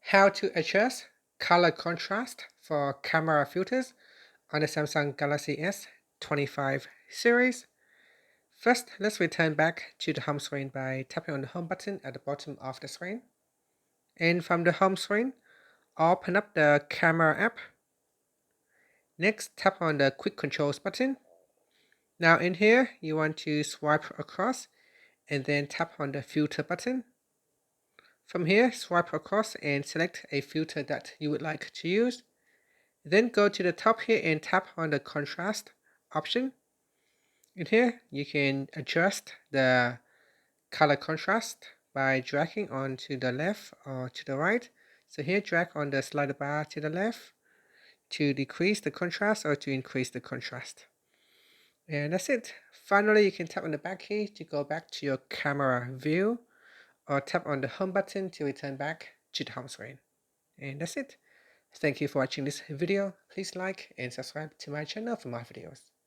How to adjust color contrast for camera filters on the Samsung Galaxy S25 series. First, let's return back to the home screen by tapping on the home button at the bottom of the screen. And from the home screen, open up the camera app. Next, tap on the quick controls button. Now in here, you want to swipe across and then tap on the filter button. From here, swipe across and select a filter that you would like to use. Then go to the top here and tap on the contrast option. In here, you can adjust the color contrast by dragging onto the left or to the right. So here, drag on the slider bar to the left to decrease the contrast or to increase the contrast. And that's it. Finally, you can tap on the back key to go back to your camera view, or tap on the home button to return back to the home screen. And that's it. Thank you for watching this video. Please like and subscribe to my channel for more videos.